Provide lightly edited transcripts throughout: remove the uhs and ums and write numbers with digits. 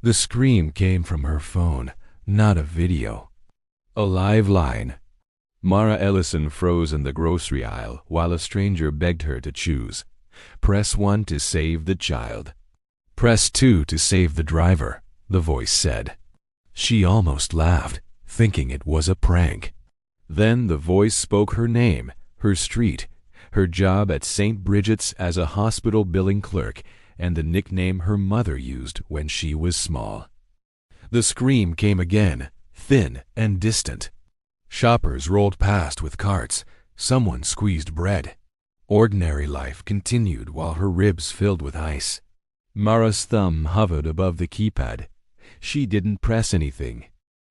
The scream came from her phone, not a video. A live line. Mara Ellison froze in the grocery aisle while a stranger begged her to choose. Press 1 to save the child. Press 2 to save the driver, the voice said. She almost laughed, thinking it was a prank. Then the voice spoke her name, her street, her job at St. Bridget's as a hospital billing clerk, and the nickname her mother used when she was small. The scream came again, thin and distant. Shoppers rolled past with carts. Someone squeezed bread. Ordinary life continued while her ribs filled with ice. Mara's thumb hovered above the keypad. She didn't press anything.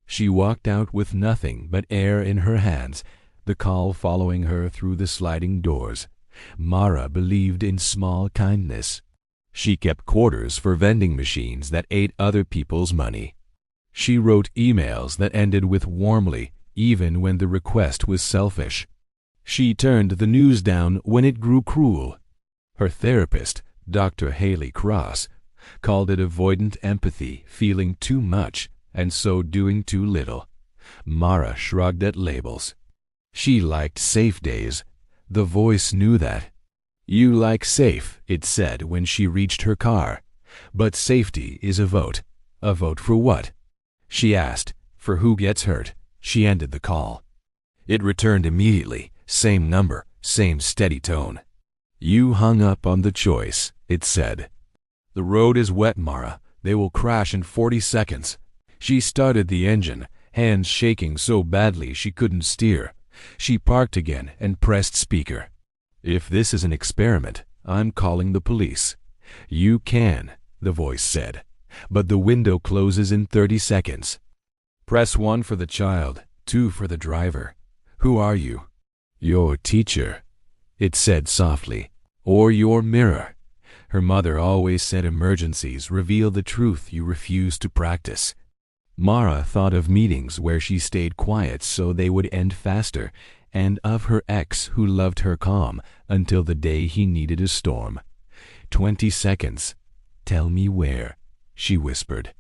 She walked out with nothing but air in her hands, the call following her through the sliding doors. Mara believed in small kindness. She kept quarters for vending machines that ate other people's money. She wrote emails that ended with warmly, even when the request was selfish. She turned the news down when it grew cruel. Her therapist, Dr. Haley Cross, called it avoidant empathy, feeling too much and so doing too little. Mara shrugged at labels. She liked safe days. The voice knew that. You like safe, it said when she reached her car. But safety is a vote. A vote for what? She asked. For who gets hurt? She ended the call. It returned immediately. Same number, same steady tone. You hung up on the choice, it said. The road is wet, Mara. They will crash in 40 seconds. She started the engine, hands shaking so badly she couldn't steer. She parked again and pressed speaker. If this is an experiment, I'm calling the police. You can, the voice said, but the window closes in 30 seconds. Press 1 for the child, 2 for the driver. Who are you? Your teacher, it said softly, or your mirror. Her mother always said emergencies reveal the truth you refuse to practice. Mara thought of meetings where she stayed quiet so they would end faster, and of her ex who loved her calm until the day he needed a storm. 20 seconds. Tell me where, she whispered.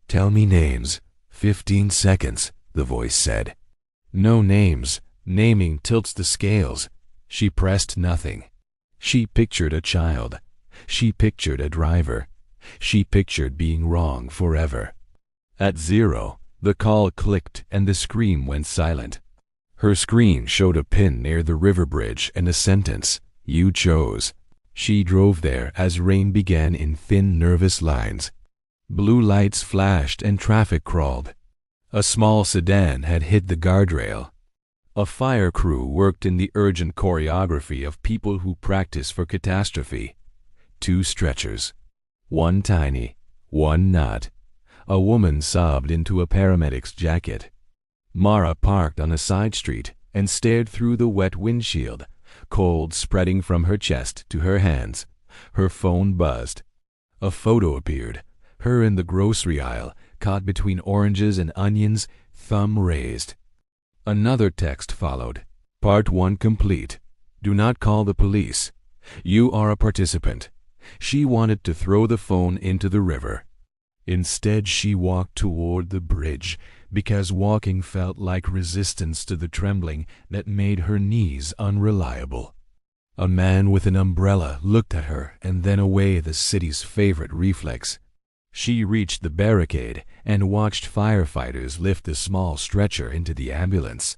Tell me names. 15 seconds, the voice said. No names. Naming tilts the scales. She pressed nothing. She pictured a child. She pictured a driver. She pictured being wrong forever. At 0, the call clicked and the scream went silent. Her screen showed a pin near the river bridge and a sentence, you chose. She drove there as rain began in thin, nervous lines. Blue lights flashed and traffic crawled. A small sedan had hit the guardrail. A fire crew worked in the urgent choreography of people who practice for catastrophe. 2 stretchers. One tiny, one not. A woman sobbed into a paramedic's jacket. Mara parked on a side street and stared through the wet windshield, cold spreading from her chest to her hands. Her phone buzzed. A photo appeared, her in the grocery aisle, caught between oranges and onions, thumb raised. Another text followed. Part 1 complete. Do not call the police. You are a participant. She wanted to throw the phone into the river. Instead, she walked toward the bridge because walking felt like resistance to the trembling that made her knees unreliable. A man with an umbrella looked at her and then away, the city's favorite reflex. She reached the barricade and watched firefighters lift the small stretcher into the ambulance.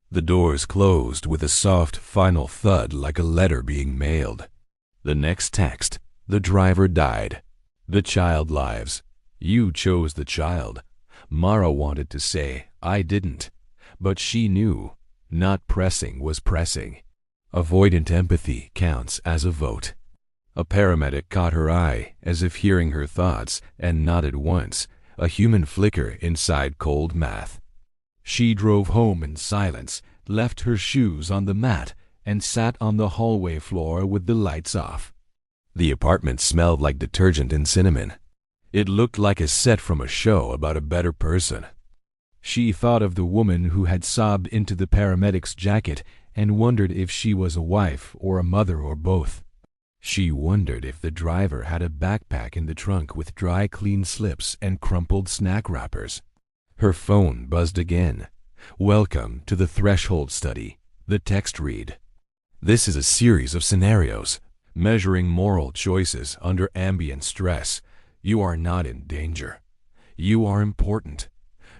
The doors closed with a soft, final thud like a letter being mailed. The next text, the driver died. The child lives. You chose the child. Mara wanted to say, I didn't. But she knew. Not pressing was pressing. Avoidant empathy counts as a vote. A paramedic caught her eye, as if hearing her thoughts, and nodded once, a human flicker inside cold math. She drove home in silence, left her shoes on the mat, and sat on the hallway floor with the lights off. The apartment smelled like detergent and cinnamon. It looked like a set from a show about a better person. She thought of the woman who had sobbed into the paramedic's jacket and wondered if she was a wife or a mother or both. She wondered if the driver had a backpack in the trunk with dry clean slips and crumpled snack wrappers. Her phone buzzed again. Welcome to the threshold study. The text read. This is a series of scenarios, measuring moral choices under ambient stress. You are not in danger. You are important.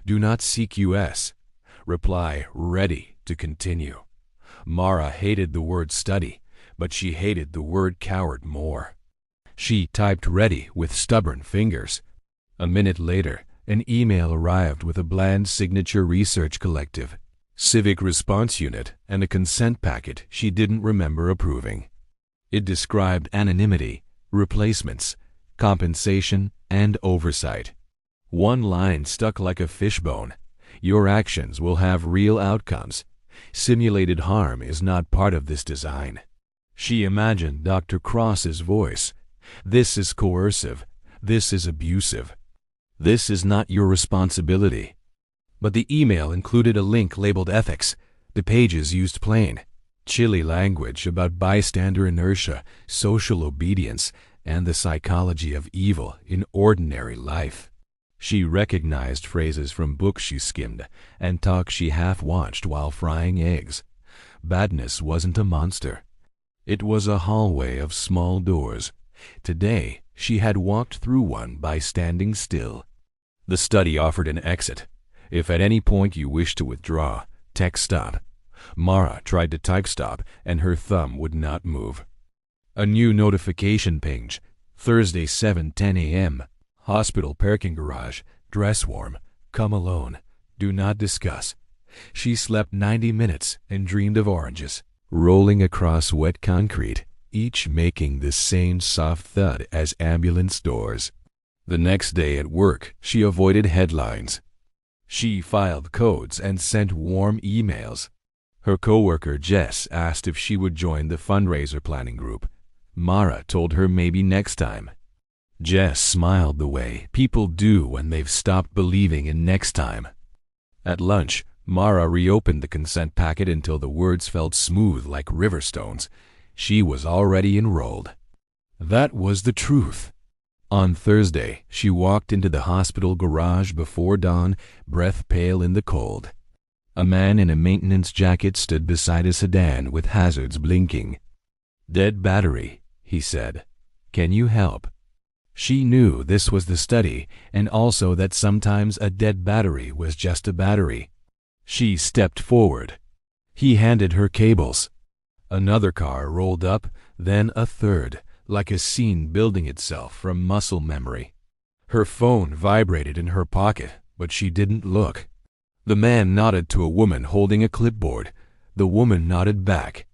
Do not seek US. Reply ready to continue. Mara hated the word study, but she hated the word coward more. She typed ready with stubborn fingers. A minute later, an email arrived with a bland signature research collective, civic response unit, and a consent packet she didn't remember approving. It described anonymity, replacements, compensation, and oversight. One line stuck like a fishbone. Your actions will have real outcomes. Simulated harm is not part of this design. She imagined Dr. Cross's voice. This is coercive. This is abusive. This is not your responsibility. But the email included a link labeled ethics. The pages used plain, chilly language about bystander inertia, social obedience, and the psychology of evil in ordinary life. She recognized phrases from books she skimmed and talk she half-watched while frying eggs. Badness wasn't a monster. It was a hallway of small doors. Today, she had walked through one by standing still. The study offered an exit. If at any point you wish to withdraw, text stop. Mara tried to type stop, and her thumb would not move. A new notification pinged. Thursday, 7:10 a.m. Hospital parking garage. Dress warm. Come alone. Do not discuss. She slept 90 minutes and dreamed of oranges, rolling across wet concrete, each making the same soft thud as ambulance doors. The next day at work, she avoided headlines. She filed codes and sent warm emails. Her coworker Jess asked if she would join the fundraiser planning group. Mara told her maybe next time. Jess smiled the way people do when they've stopped believing in next time. At lunch, Mara reopened the consent packet until the words felt smooth like river stones. She was already enrolled. That was the truth. On Thursday, she walked into the hospital garage before dawn, breath pale in the cold. A man in a maintenance jacket stood beside a sedan with hazards blinking. "Dead battery," he said. "Can you help?" She knew this was the study, and also that sometimes a dead battery was just a battery. She stepped forward. He handed her cables. Another car rolled up, then a third, like a scene building itself from muscle memory. Her phone vibrated in her pocket, but she didn't look. The man nodded to a woman holding a clipboard. The woman nodded back.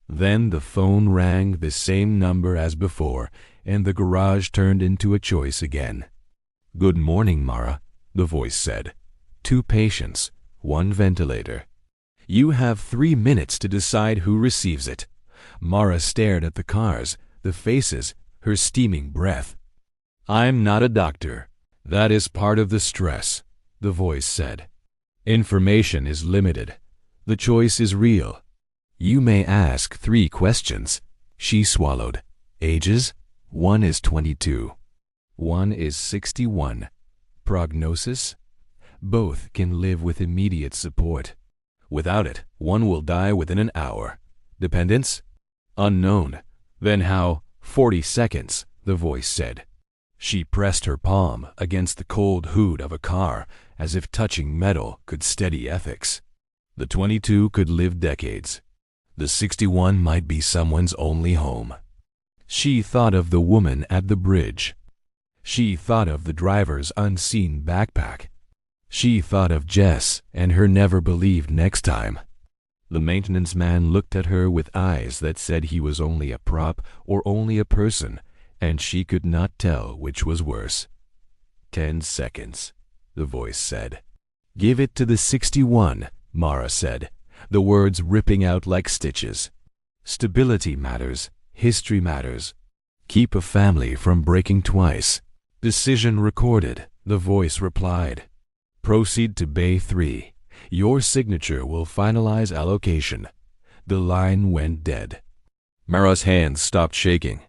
Then the phone rang the same number as before, and the garage turned into a choice again. "Good morning, Mara," the voice said. "2 patients, 1 ventilator. You have 3 minutes to decide who receives it." Mara stared at the cars, the faces, her steaming breath. "I'm not a doctor. That is part of the stress," the voice said. "Information is limited. The choice is real. You may ask 3 questions." She swallowed. "Ages? 1 is 22. 1 is 61. Prognosis? Both can live with immediate support. Without it, 1 will die within an hour. Dependence? Unknown. Then how? 40 seconds, the voice said. She pressed her palm against the cold hood of a car as if touching metal could steady ethics. The 22 could live decades. The 61 might be someone's only home. She thought of the woman at the bridge. She thought of the driver's unseen backpack. She thought of Jess and her never-believed next time. The maintenance man looked at her with eyes that said he was only a prop or only a person, and she could not tell which was worse. 10 seconds, the voice said. Give it to the 61, Mara said, the words ripping out like stitches. Stability matters. History matters. Keep a family from breaking twice. Decision recorded, the voice replied. Proceed to Bay 3. Your signature will finalize allocation. The line went dead. Mara's hands stopped shaking.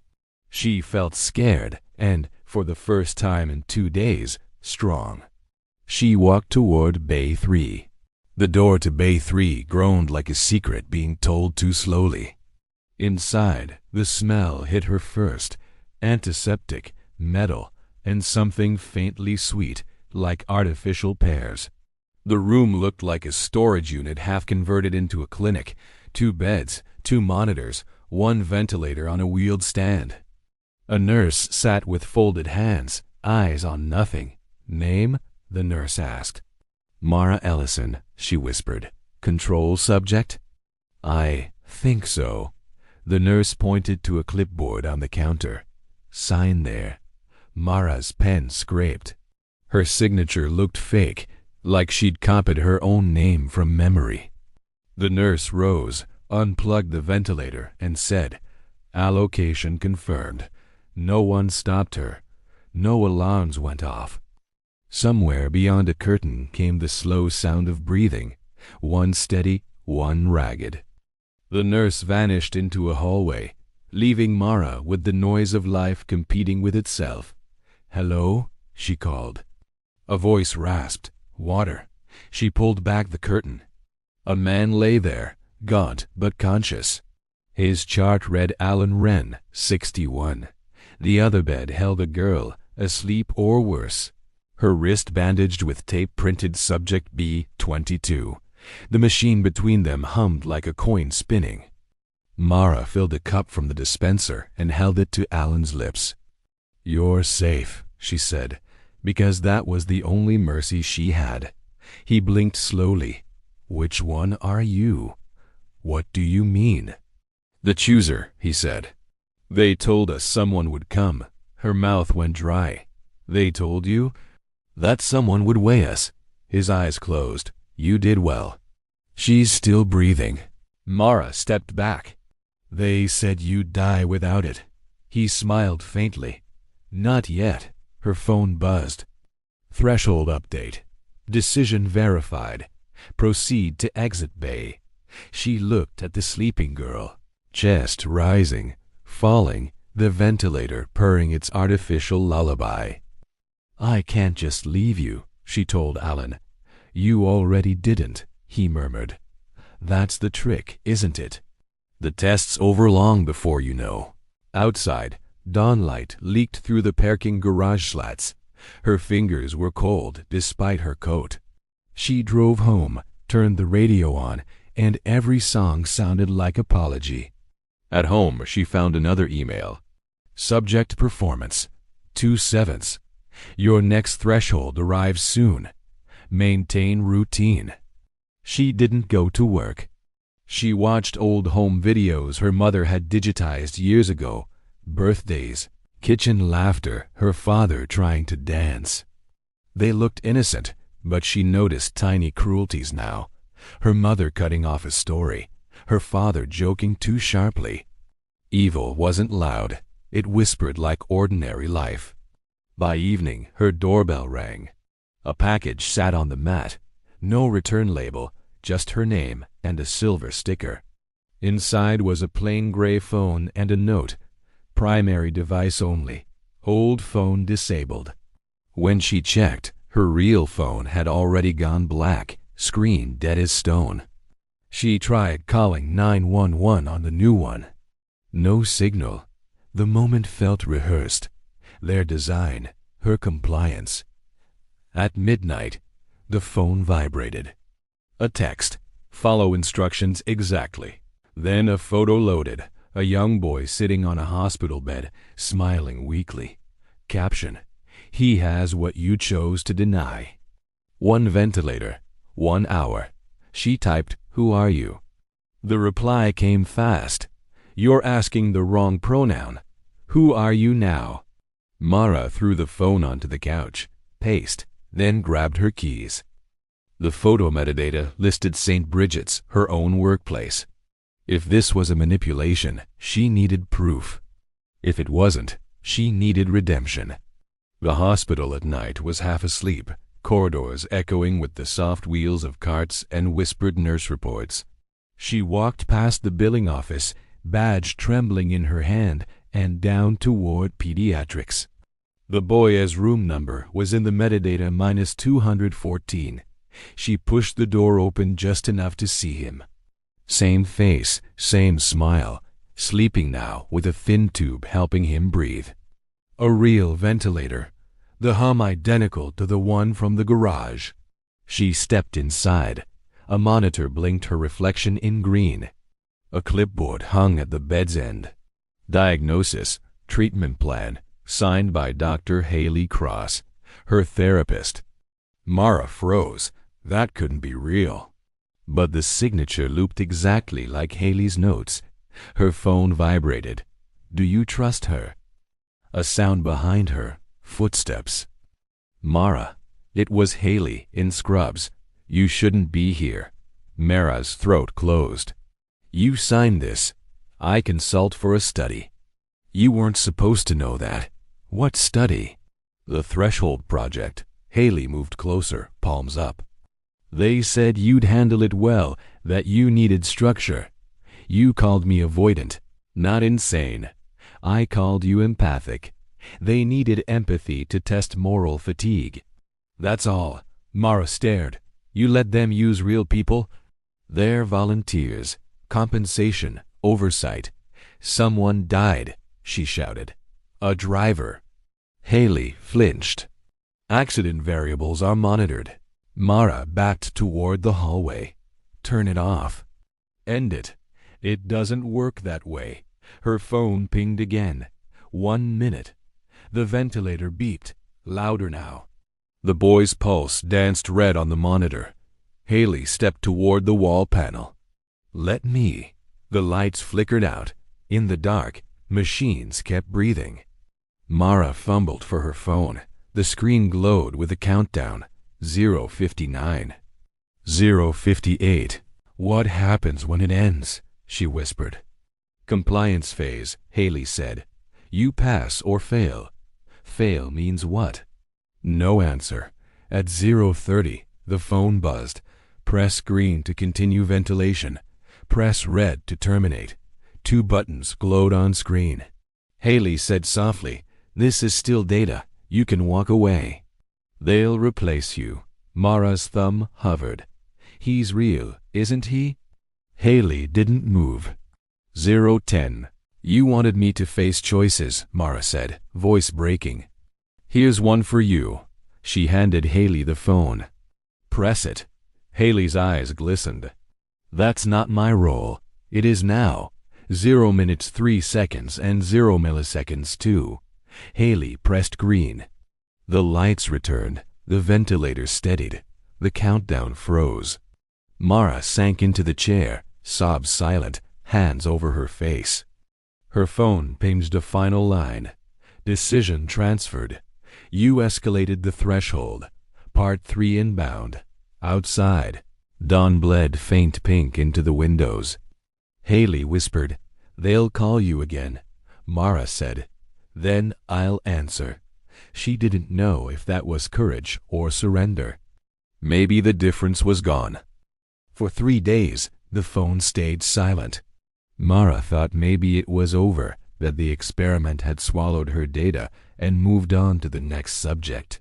She felt scared and, for the first time in 2 days, strong. She walked toward Bay 3. The door to Bay 3 groaned like a secret being told too slowly. Inside, the smell hit her first, antiseptic, metal, and something faintly sweet, like artificial pears. The room looked like a storage unit half converted into a clinic. 2 beds, 2 monitors, 1 ventilator on a wheeled stand. A nurse sat with folded hands, eyes on nothing. "Name?" the nurse asked. "Mara Ellison," she whispered. "Control subject?" "I think so." The nurse pointed to a clipboard on the counter. "Sign there." Mara's pen scraped. Her signature looked fake, like she'd copied her own name from memory. The nurse rose, unplugged the ventilator, and said, "Allocation confirmed." No one stopped her. No alarms went off. Somewhere beyond a curtain came the slow sound of breathing, one steady, one ragged. The nurse vanished into a hallway, leaving Mara with the noise of life competing with itself. "Hello?" she called. A voice rasped, "Water." She pulled back the curtain. A man lay there, gaunt but conscious. His chart read Alan Wren, 61. The other bed held a girl, asleep or worse. Her wrist bandaged with tape-printed Subject B, 22. The machine between them hummed like a coin spinning. Mara filled a cup from the dispenser and held it to Alan's lips. "You're safe," she said, because that was the only mercy she had. He blinked slowly. "Which one are you?" "What do you mean?" "The chooser," he said. "They told us someone would come." Her mouth went dry. "They told you?" "That someone would weigh us." His eyes closed. "You did well." "She's still breathing." Mara stepped back. "They said you'd die without it." He smiled faintly. "Not yet." Her phone buzzed. "Threshold update. Decision verified. Proceed to exit bay." She looked at the sleeping girl. Chest rising, falling, the ventilator purring its artificial lullaby. "I can't just leave you," she told Alan. "You already didn't," he murmured. "That's the trick, isn't it? The test's over long before you know." Outside, dawnlight leaked through the parking garage slats. Her fingers were cold despite her coat. She drove home, turned the radio on, and every song sounded like apology. At home, she found another email. "Subject performance. 2/7. Your next threshold arrives soon. Maintain routine." She didn't go to work. She watched old home videos her mother had digitized years ago. Birthdays, kitchen laughter, her father trying to dance. They looked innocent, but she noticed tiny cruelties now. Her mother cutting off a story. Her father joking too sharply. Evil wasn't loud. It whispered like ordinary life. By evening, her doorbell rang. A package sat on the mat. No return label, just her name and a silver sticker. Inside was a plain gray phone and a note. Primary device only. Old phone disabled. When she checked, her real phone had already gone black, screen dead as stone. She tried calling 911 on the new one. No signal. The moment felt rehearsed. Their design, her compliance. At midnight, the phone vibrated. A text. Follow instructions exactly. Then a photo loaded. A young boy sitting on a hospital bed, smiling weakly. Caption. "He has what you chose to deny." 1 ventilator. 1 hour. She typed, "Who are you?" The reply came fast. "You're asking the wrong pronoun. Who are you now?" Mara threw the phone onto the couch. Paste. Then grabbed her keys. The photo metadata listed St. Bridget's, her own workplace. If this was a manipulation, she needed proof. If it wasn't, she needed redemption. The hospital at night was half asleep, corridors echoing with the soft wheels of carts and whispered nurse reports. She walked past the billing office, badge trembling in her hand, and down toward pediatrics. The boy's room number was in the metadata -214. She pushed the door open just enough to see him. Same face, same smile, sleeping now with a thin tube helping him breathe. A real ventilator, the hum identical to the one from the garage. She stepped inside. A monitor blinked her reflection in green. A clipboard hung at the bed's end. Diagnosis, treatment plan, signed by Dr. Haley Cross, her therapist. Mara froze. That couldn't be real. But the signature looped exactly like Haley's notes. Her phone vibrated. Do you trust her? A sound behind her. Footsteps. Mara. It was Haley in scrubs. You shouldn't be here. Mara's throat closed. You signed this. I consult for a study. You weren't supposed to know that. What study? The Threshold Project. Haley moved closer, palms up. They said you'd handle it well, that you needed structure. You called me avoidant, not insane. I called you empathic. They needed empathy to test moral fatigue. That's all. Mara stared. You let them use real people? They're volunteers. Compensation. Oversight. Someone died, she shouted. A driver. Haley flinched. Accident variables are monitored. Mara backed toward the hallway. Turn it off. End it. It doesn't work that way. Her phone pinged again. 1 minute. The ventilator beeped, louder now. The boy's pulse danced red on the monitor. Haley stepped toward the wall panel. Let me. The lights flickered out. In the dark, machines kept breathing. Mara fumbled for her phone. The screen glowed with a countdown. 0:59. 0:58. What happens when it ends? She whispered. Compliance phase, Haley said. You pass or fail. Fail means what? No answer. At 0:30, the phone buzzed. Press green to continue ventilation. Press red to terminate. 2 buttons glowed on screen. Haley said softly, This is still data. You can walk away. They'll replace you. Mara's thumb hovered. He's real, isn't he? Haley didn't move. 0:10. You wanted me to face choices, Mara said, voice breaking. Here's one for you. She handed Haley the phone. Press it. Haley's eyes glistened. That's not my role. It is now. 0 minutes 3 seconds and 0 milliseconds too. Haley pressed green. The lights returned. The ventilator steadied. The countdown froze. Mara sank into the chair, sobs silent, hands over her face. Her phone pinged a final line. Decision transferred. You escalated the threshold. Part 3 inbound. Outside. Dawn bled faint pink into the windows. Haley whispered, They'll call you again. Mara said, Then I'll answer. She didn't know if that was courage or surrender. Maybe the difference was gone. For 3 days, the phone stayed silent. Mara thought maybe it was over, that the experiment had swallowed her data and moved on to the next subject.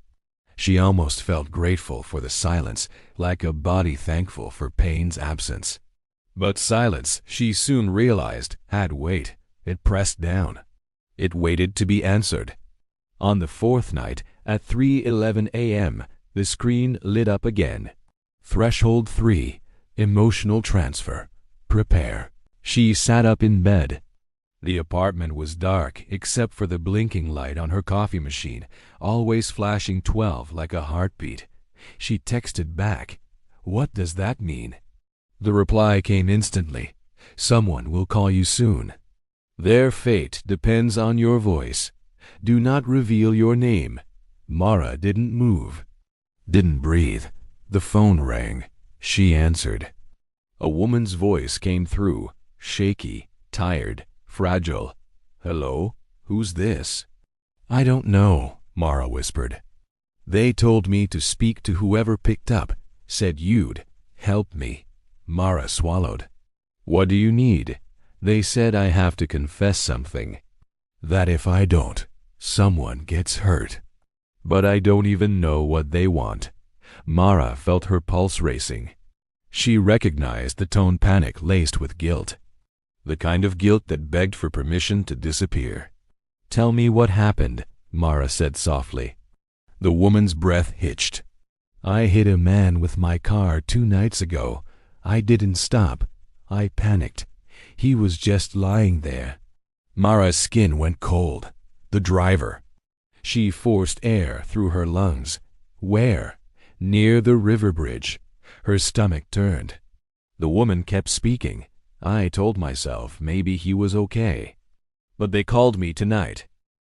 She almost felt grateful for the silence, like a body thankful for pain's absence. But silence, she soon realized, had weight. It pressed down. It waited to be answered. On the 4th night, at 3:11 a.m., the screen lit up again. Threshold 3. Emotional transfer. Prepare. She sat up in bed. The apartment was dark except for the blinking light on her coffee machine, always flashing 12 like a heartbeat. She texted back, What does that mean? The reply came instantly. Someone will call you soon. Their fate depends on your voice. Do not reveal your name. Mara didn't move. Didn't breathe. The phone rang. She answered. A woman's voice came through, shaky, tired, fragile. Hello? Who's this? I don't know, Mara whispered. They told me to speak to whoever picked up, said you'd help me. Mara swallowed. What do you need? They said I have to confess something. That if I don't, someone gets hurt. But I don't even know what they want. Mara felt her pulse racing. She recognized the tone, panic laced with guilt. The kind of guilt that begged for permission to disappear. "Tell me what happened," Mara said softly. The woman's breath hitched. "I hit a man with my car 2 nights ago. I didn't stop. I panicked. He was just lying there." Mara's skin went cold. The driver. She forced air through her lungs. Where? Near the river bridge. Her stomach turned. The woman kept speaking. "I told myself maybe he was okay. But they called me tonight.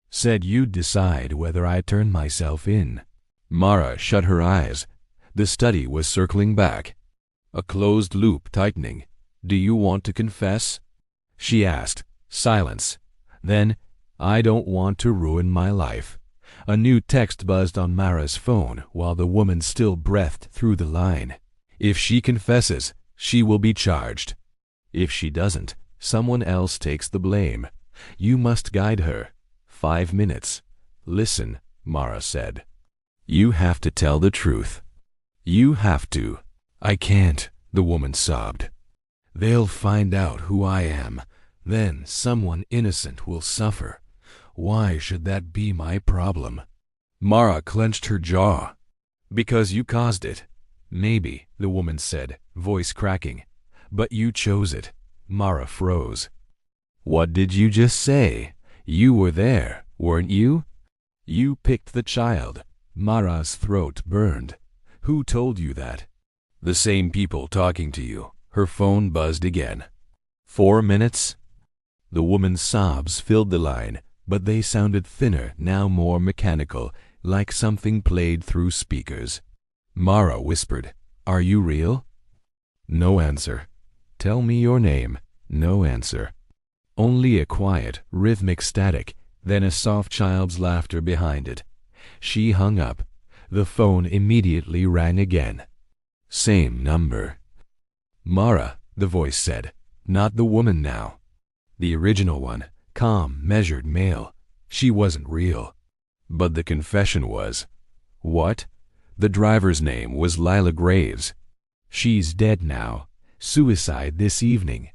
Said you'd decide whether I turn myself in." Mara shut her eyes. The study was circling back. A closed loop tightening. "Do you want to confess?" she asked. Silence. Then, "I don't want to ruin my life." A new text buzzed on Mara's phone while the woman still breathed through the line. "If she confesses, she will be charged. If she doesn't, someone else takes the blame. You must guide her. 5 minutes. Listen," Mara said. "You have to tell the truth. You have to." "I can't," the woman sobbed. "They'll find out who I am. Then someone innocent will suffer. Why should that be my problem?" Mara clenched her jaw. "Because you caused it." "Maybe," the woman said, voice cracking. "But you chose it." Mara froze. "What did you just say? You were there, weren't you?" "You picked the child." Mara's throat burned. "Who told you that?" "The same people talking to you." Her phone buzzed again. 4 minutes? The woman's sobs filled the line, but they sounded thinner, now more mechanical, like something played through speakers. Mara whispered, "Are you real?" No answer. "Tell me your name." No answer. Only a quiet, rhythmic static, then a soft child's laughter behind it. She hung up. The phone immediately rang again. Same number. "Mara," the voice said. Not the woman now. The original one, calm, measured male. She wasn't real. But the confession was. What? The driver's name was Lila Graves. "She's dead now. Suicide this evening.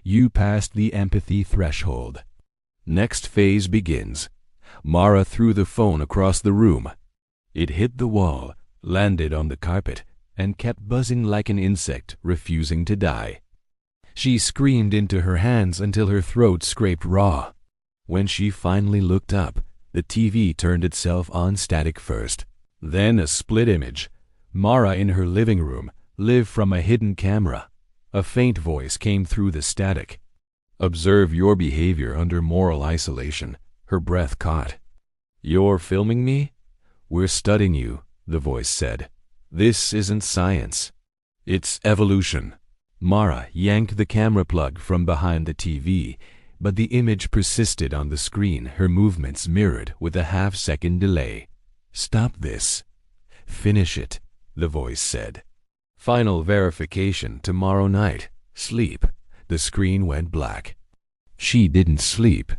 You passed the empathy threshold. Next phase begins." Mara threw the phone across the room. It hit the wall, landed on the carpet, and kept buzzing like an insect refusing to die. She screamed into her hands until her throat scraped raw. When she finally looked up, the TV turned itself on static first. Then a split image. Mara in her living room, live from a hidden camera. A faint voice came through the static. "Observe your behavior under moral isolation." Her breath caught. "You're filming me?" "We're studying you," the voice said. "This isn't science. It's evolution." Mara yanked the camera plug from behind the TV, but the image persisted on the screen, her movements mirrored with a half-second delay. "Stop this. Finish it," the voice said. "Final verification tomorrow night. Sleep." The screen went black. She didn't sleep.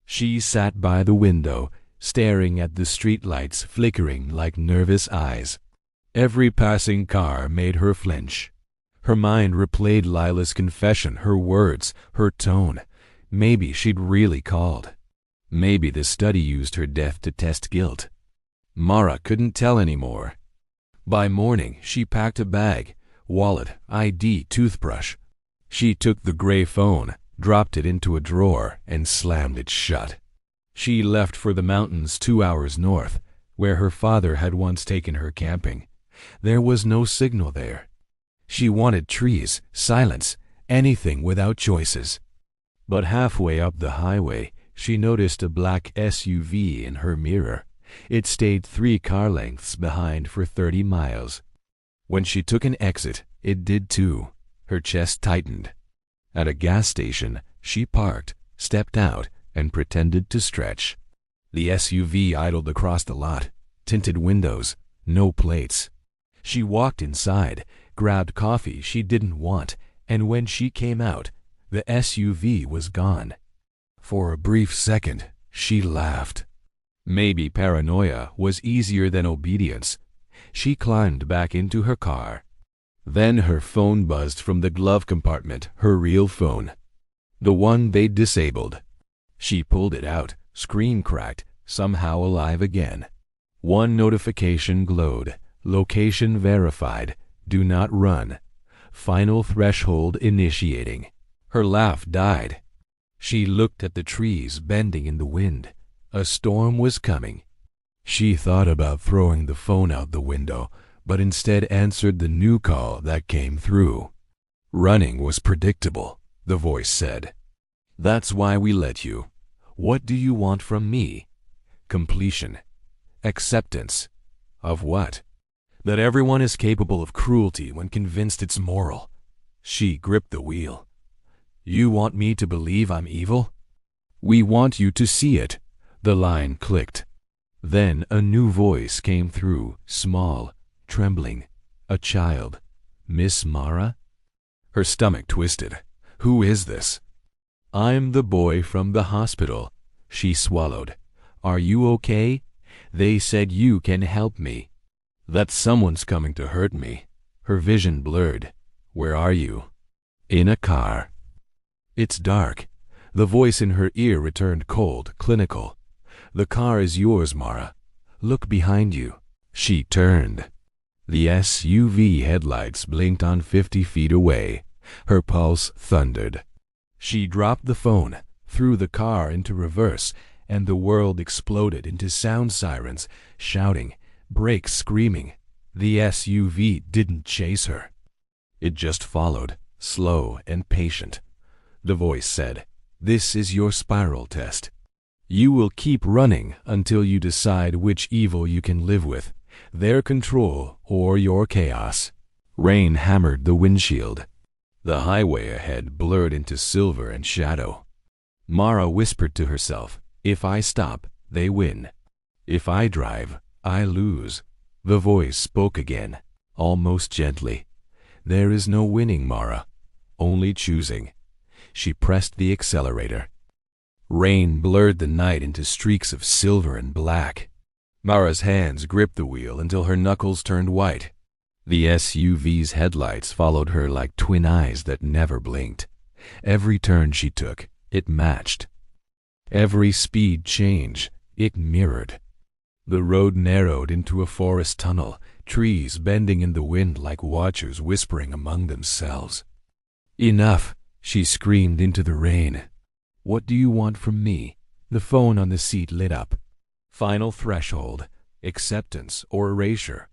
She sat by the window, staring at the streetlights flickering like nervous eyes. Every passing car made her flinch. Her mind replayed Lila's confession, her words, her tone. Maybe she'd really called. Maybe the study used her death to test guilt. Mara couldn't tell anymore. By morning, she packed a bag, wallet, ID, toothbrush. She took the gray phone, dropped it into a drawer, and slammed it shut. She left for the mountains 2 hours north, where her father had once taken her camping. There was no signal there. She wanted trees, silence, anything without choices. But halfway up the highway, she noticed a black SUV in her mirror. It stayed 3 car lengths behind for 30 miles. When she took an exit, it did too. Her chest tightened. At a gas station, she parked, stepped out, and pretended to stretch. The SUV idled across the lot, tinted windows, no plates. She walked inside, grabbed coffee she didn't want, and when she came out, the SUV was gone. For a brief second, she laughed. Maybe paranoia was easier than obedience. She climbed back into her car. Then her phone buzzed from the glove compartment, her real phone. The one they'd disabled. She pulled it out, screen cracked, somehow alive again. One notification glowed. Location verified. Do not run. Final threshold initiating. Her laugh died. She looked at the trees bending in the wind. A storm was coming. She thought about throwing the phone out the window, but instead answered the new call that came through. Running was predictable, the voice said. That's why we let you. What do you want from me? Completion. Acceptance. Of what? That everyone is capable of cruelty when convinced it's moral. She gripped the wheel. You want me to believe I'm evil? We want you to see it. The line clicked. Then a new voice came through, small, trembling. A child. Miss Mara? Her stomach twisted. Who is this? I'm the boy from the hospital. She swallowed. Are you okay? They said you can help me. That someone's coming to hurt me. Her vision blurred. Where are you? In a car. It's dark. The voice in her ear returned cold, clinical. The car is yours, Mara. Look behind you. She turned. The SUV headlights blinked on 50 feet away. Her pulse thundered. She dropped the phone, threw the car into reverse, and the world exploded into sound sirens, shouting, brakes screaming. The SUV didn't chase her. It just followed, slow and patient. The voice said, This is your spiral test. You will keep running until you decide which evil you can live with, their control or your chaos. Rain hammered the windshield. The highway ahead blurred into silver and shadow. Mara whispered to herself, If I stop, they win. If I drive, I lose. The voice spoke again, almost gently. There is no winning, Mara, only choosing. She pressed the accelerator. Rain blurred the night into streaks of silver and black. Mara's hands gripped the wheel until her knuckles turned white. The SUV's headlights followed her like twin eyes that never blinked. Every turn she took, it matched. Every speed change, it mirrored. The road narrowed into a forest tunnel, trees bending in the wind like watchers whispering among themselves. Enough, she screamed into the rain. What do you want from me? The phone on the seat lit up. Final threshold, acceptance or erasure.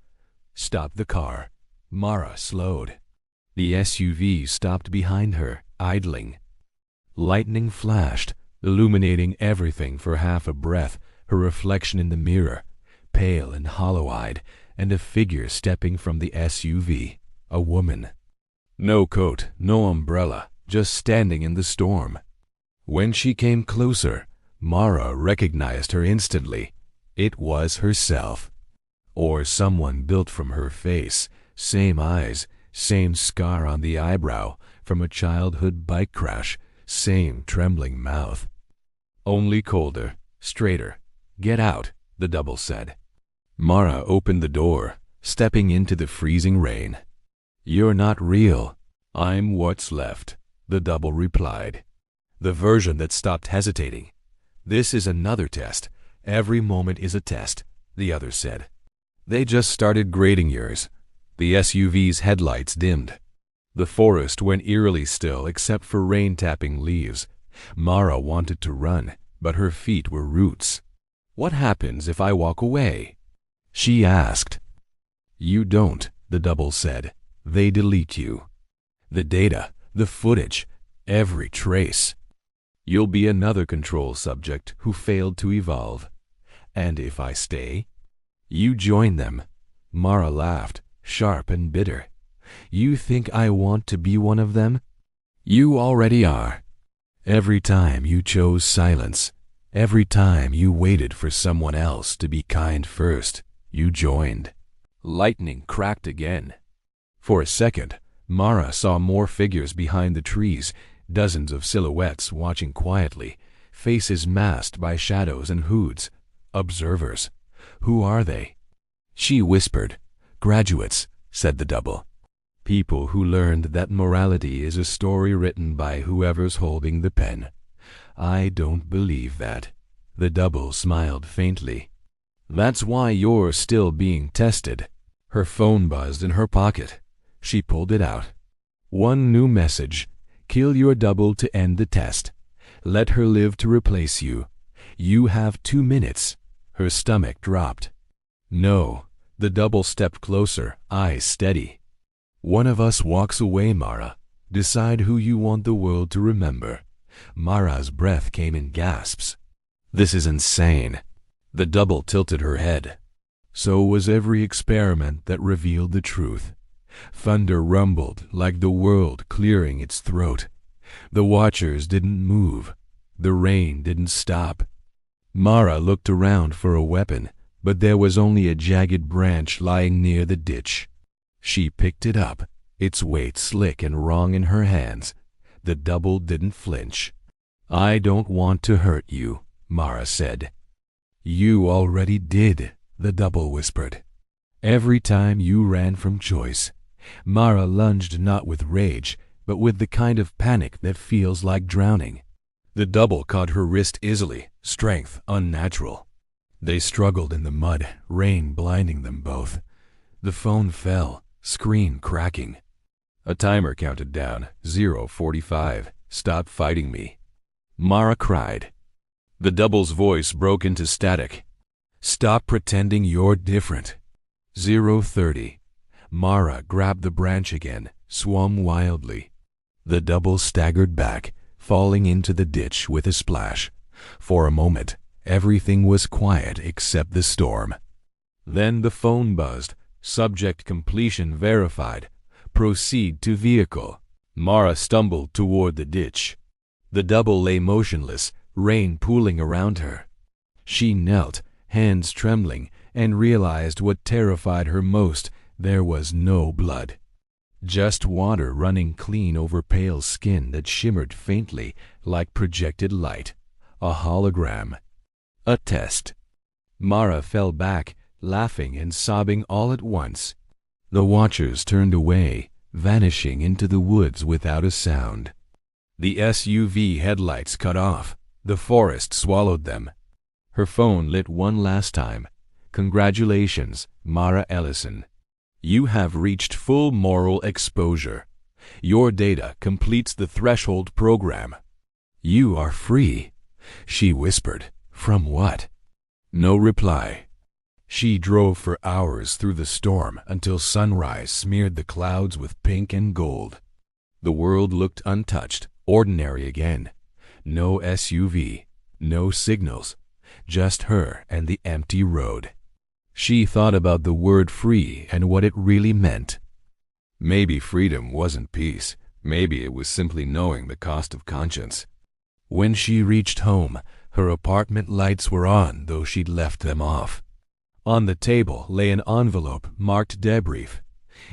Stop the car. Mara slowed. The SUV stopped behind her, idling. Lightning flashed, illuminating everything for half a breath, her reflection in the mirror, pale and hollow-eyed, and a figure stepping from the SUV, a woman. No coat, no umbrella, just standing in the storm. When she came closer, Mara recognized her instantly. It was herself. Or someone built from her face, same eyes, same scar on the eyebrow from a childhood bike crash, same trembling mouth. Only colder, straighter. Get out, the double said. Mara opened the door, stepping into the freezing rain. You're not real. I'm what's left, the double replied. The version that stopped hesitating. This is another test. Every moment is a test, the other said. They just started grading yours. The SUV's headlights dimmed. The forest went eerily still except for rain tapping leaves. Mara wanted to run, but her feet were roots. What happens if I walk away? She asked. You don't, the double said. They delete you. The data, the footage, every trace. You'll be another control subject who failed to evolve. And if I stay? You join them. Mara laughed, sharp and bitter. You think I want to be one of them? You already are. Every time you chose silence, every time you waited for someone else to be kind first, you joined. Lightning cracked again. For a second, Mara saw more figures behind the trees, dozens of silhouettes watching quietly, faces masked by shadows and hoods. Observers. Who are they? She whispered. Graduates, said the double. People who learned that morality is a story written by whoever's holding the pen. I don't believe that. The double smiled faintly. That's why you're still being tested. Her phone buzzed in her pocket. She pulled it out. One new message. Kill your double to end the test. Let her live to replace you. You have 2 minutes. Her stomach dropped. No. The double stepped closer, eyes steady. One of us walks away, Mara. Decide who you want the world to remember. Mara's breath came in gasps. This is insane. The double tilted her head. So was every experiment that revealed the truth. Thunder rumbled like the world clearing its throat. The watchers didn't move. The rain didn't stop. Mara looked around for a weapon, but there was only a jagged branch lying near the ditch. She picked it up, its weight slick and wrong in her hands. The double didn't flinch. I don't want to hurt you, Mara said. You already did, the double whispered. Every time you ran from choice. Mara lunged not with rage, but with the kind of panic that feels like drowning. The double caught her wrist easily, strength unnatural. They struggled in the mud, rain blinding them both. The phone fell, screen cracking. A timer counted down, 0:45. Stop fighting me. Mara cried. The double's voice broke into static. Stop pretending you're different. 0:30. Mara grabbed the branch again, swung wildly. The double staggered back, falling into the ditch with a splash. For a moment, everything was quiet except the storm. Then the phone buzzed. Subject completion verified. Proceed to vehicle. Mara stumbled toward the ditch. The double lay motionless, rain pooling around her. She knelt, hands trembling, and realized what terrified her most. There was no blood. Just water running clean over pale skin that shimmered faintly like projected light. A hologram. A test. Mara fell back, laughing and sobbing all at once. The watchers turned away, vanishing into the woods without a sound. The SUV headlights cut off. The forest swallowed them. Her phone lit one last time. Congratulations, Mara Ellison. You have reached full moral exposure. Your data completes the threshold program. You are free, she whispered. From what? No reply. She drove for hours through the storm until sunrise smeared the clouds with pink and gold. The world looked untouched, ordinary again. No SUV, no signals, just her and the empty road. She thought about the word free and what it really meant. Maybe freedom wasn't peace. Maybe it was simply knowing the cost of conscience. When she reached home, her apartment lights were on, though she'd left them off. On the table lay an envelope marked debrief.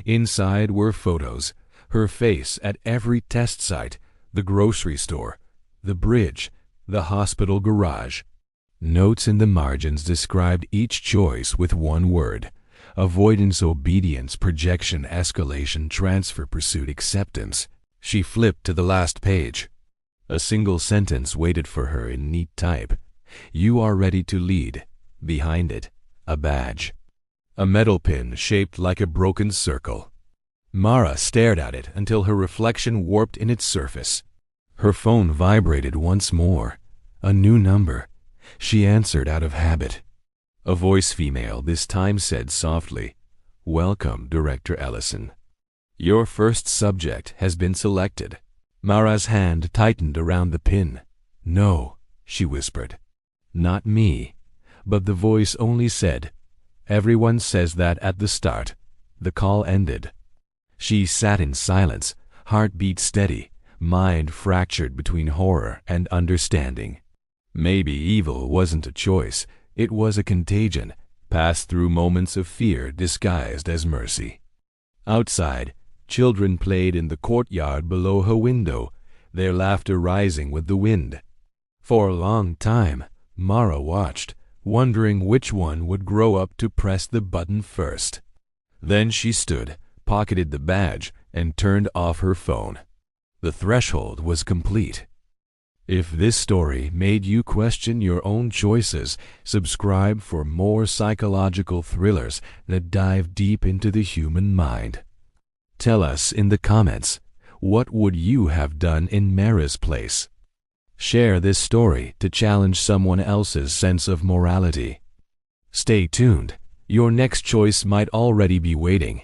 Inside were photos, her face at every test site, the grocery store, the bridge, the hospital garage. Notes in the margins described each choice with one word: avoidance, obedience, projection, escalation, transfer, pursuit, acceptance. She flipped to the last page. A single sentence waited for her in neat type. You are ready to lead. Behind it, a badge. A metal pin shaped like a broken circle. Mara stared at it until her reflection warped in its surface. Her phone vibrated once more. A new number. She answered out of habit. A voice, female, this time said softly, Welcome, Director Ellison. Your first subject has been selected. Mara's hand tightened around the pin. No, she whispered. Not me. But the voice only said, Everyone says that at the start. The call ended. She sat in silence, heartbeat steady, mind fractured between horror and understanding. Maybe evil wasn't a choice, it was a contagion, passed through moments of fear disguised as mercy. Outside, children played in the courtyard below her window, their laughter rising with the wind. For a long time, Mara watched, wondering which one would grow up to press the button first. Then she stood, pocketed the badge, and turned off her phone. The threshold was complete. If this story made you question your own choices, subscribe for more psychological thrillers that dive deep into the human mind. Tell us in the comments, what would you have done in Mara's place? Share this story to challenge someone else's sense of morality. Stay tuned. Your next choice might already be waiting.